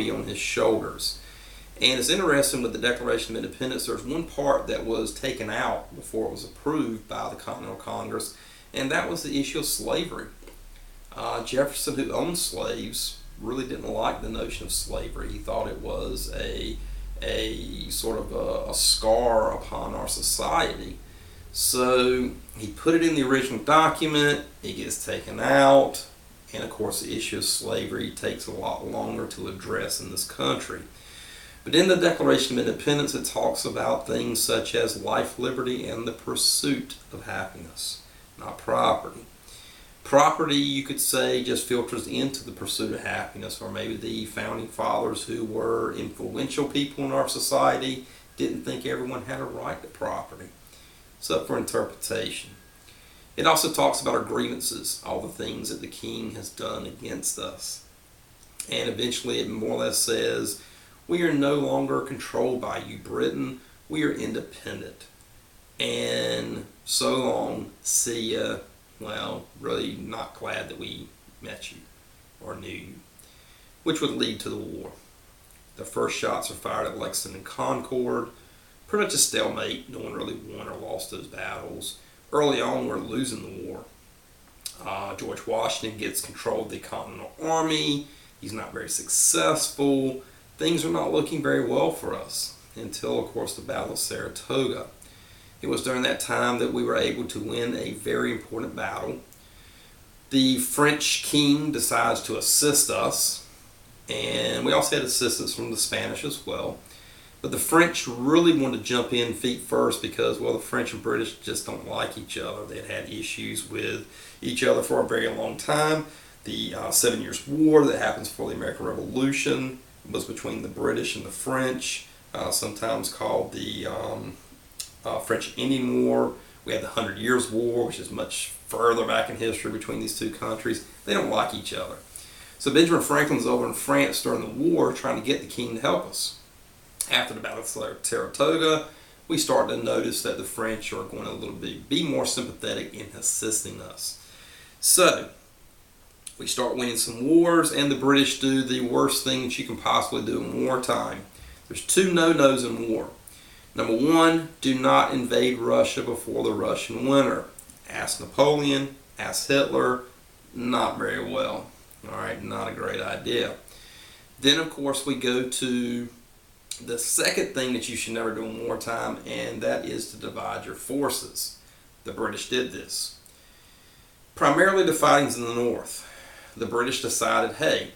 copy on his shoulders. And it's interesting with the Declaration of Independence, there's one part that was taken out before it was approved by the Continental Congress, and that was the issue of slavery. Jefferson, who owned slaves, really didn't like the notion of slavery. He thought it was a sort of a scar upon our society. So he put it in the original document, it gets taken out, and of course the issue of slavery takes a lot longer to address in this country. But in the Declaration of Independence, it talks about things such as life, liberty, and the pursuit of happiness, not property. Property, you could say, just filters into the pursuit of happiness, or maybe the founding fathers, who were influential people in our society, didn't think everyone had a right to property. It's up for interpretation. It also talks about our grievances, all the things that the king has done against us. And eventually it more or less says, we are no longer controlled by you, Britain. We are independent. And so long, see ya. Well, really not glad that we met you or knew you. Which would lead to the war. The first shots are fired at Lexington and Concord. Pretty much a stalemate. No one really won or lost those battles. Early on, we're losing the war. George Washington gets control of the Continental Army. He's not very successful. Things are not looking very well for us until, of course, the Battle of Saratoga. It was during that time that we were able to win a very important battle. The French king decides to assist us, and we also had assistance from the Spanish as well. But the French really wanted to jump in feet first because, well, the French and British just don't like each other. They had issues with each other for a very long time. The 7 Years' War that happens before the American Revolution was between the British and the French, sometimes called the French-Indian War. We had the 100 Years' War, which is much further back in history between these two countries. They don't like each other. So Benjamin Franklin's over in France during the war trying to get the king to help us. After the Battle of Saratoga, we start to notice that the French are going to a little bit be more sympathetic in assisting us. So we start winning some wars, and the British do the worst thing that you can possibly do in wartime. There's two no-nos in war. Number one, do not invade Russia before the Russian winter. Ask Napoleon, ask Hitler, not very well. All right, not a great idea. Then, of course, we go to the second thing that you should never do in wartime, and that is to divide your forces. The British did this. Primarily the fighting's in the north. The British decided, hey,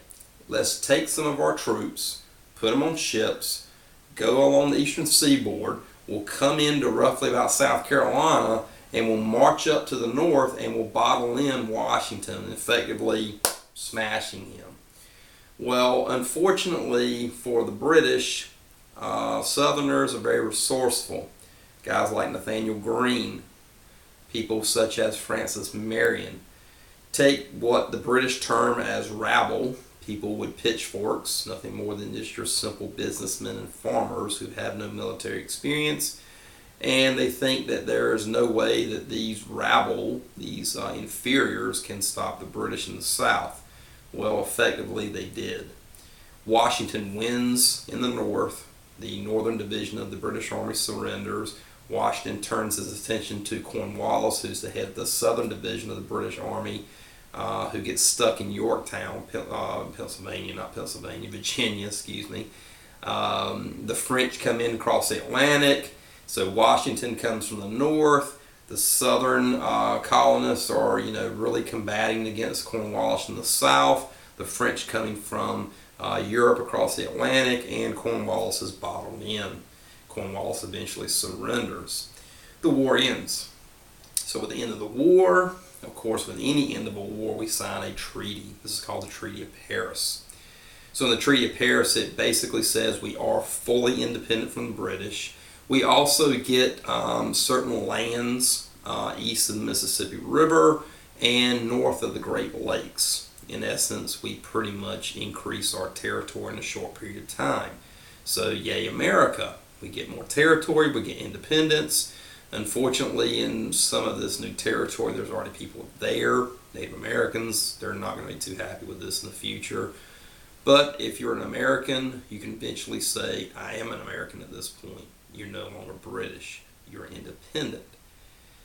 let's take some of our troops, put them on ships, go along the eastern seaboard, we'll come into roughly about South Carolina, and we'll march up to the north, and we'll bottle in Washington, effectively smashing him. Well, unfortunately for the British, Southerners are very resourceful. Guys like Nathaniel Greene, people such as Francis Marion, take what the British term as rabble, people with pitchforks, nothing more than just your simple businessmen and farmers who have no military experience, and they think that there is no way that these rabble, these inferiors, can stop the British in the South. Well, effectively they did. Washington wins in the north. The northern division of the British Army surrenders. Washington turns his attention to Cornwallis, who's the head of the southern division of the British Army, who gets stuck in Yorktown, Virginia, excuse me. The French come in across the Atlantic, so Washington comes from the north. The southern colonists are, really combating against Cornwallis in the south. The French coming from Europe across the Atlantic, and Cornwallis is bottled in. Cornwallis eventually surrenders. The war ends. So at the end of the war, of course, with any end of a war, we sign a treaty. This is called the Treaty of Paris. So in the Treaty of Paris, it basically says we are fully independent from the British. We also get certain lands east of the Mississippi River and north of the Great Lakes. In essence, we pretty much increase our territory in a short period of time. So, yay America. We get more territory, we get independence. Unfortunately, in some of this new territory, there's already people there, Native Americans. They're not going to be too happy with this in the future. But if you're an American, you can eventually say, I am an American at this point. You're no longer British. You're independent.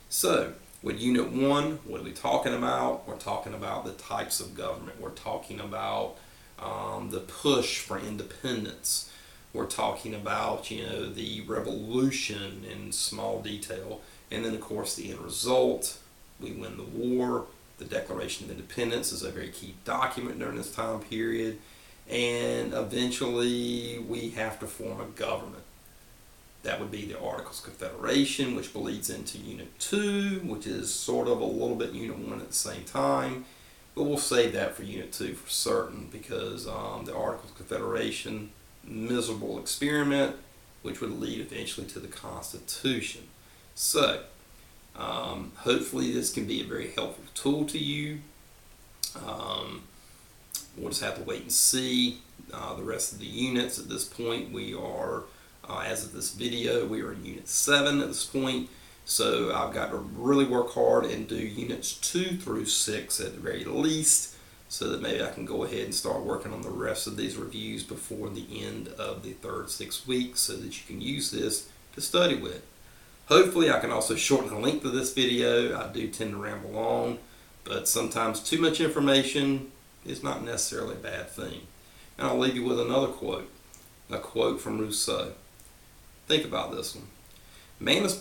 So, with Unit 1, what are we talking about? We're talking about the types of government. We're talking about the push for independence. We're talking about, the revolution in small detail. And then, of course, the end result. We win the war. The Declaration of Independence is a very key document during this time period. And eventually, we have to form a government. That would be the Articles of Confederation, which bleeds into Unit 2, which is sort of a little bit Unit 1 at the same time. But we'll save that for Unit 2 for certain, because the Articles of Confederation, miserable experiment, which would lead eventually to the Constitution. So, hopefully this can be a very helpful tool to you. We'll just have to wait and see the rest of the units. At this point, we are, as of this video, we are in Unit 7 at this point. So I've got to really work hard and do Units 2 through 6 at the very least, so that maybe I can go ahead and start working on the rest of these reviews before the end of the third 6 weeks, so that you can use this to study with. Hopefully I can also shorten the length of this video. I do tend to ramble on, but sometimes too much information is not necessarily a bad thing. And I'll leave you with another quote, a quote from Rousseau. Think about this one. Man is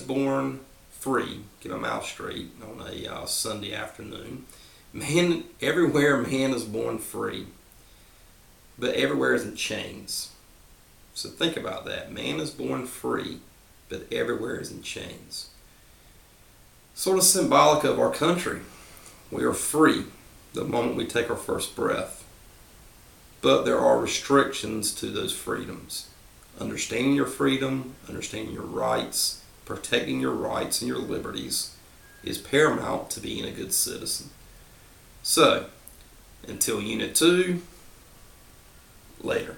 born free. Get my mouth straight on a Sunday afternoon. Everywhere man is born free, but everywhere is in chains. So think about that. Man is born free, but everywhere is in chains. Sort of symbolic of our country. We are free the moment we take our first breath, but there are restrictions to those freedoms. Understanding your freedom, understanding your rights, protecting your rights and your liberties is paramount to being a good citizen. So, until Unit 2, later.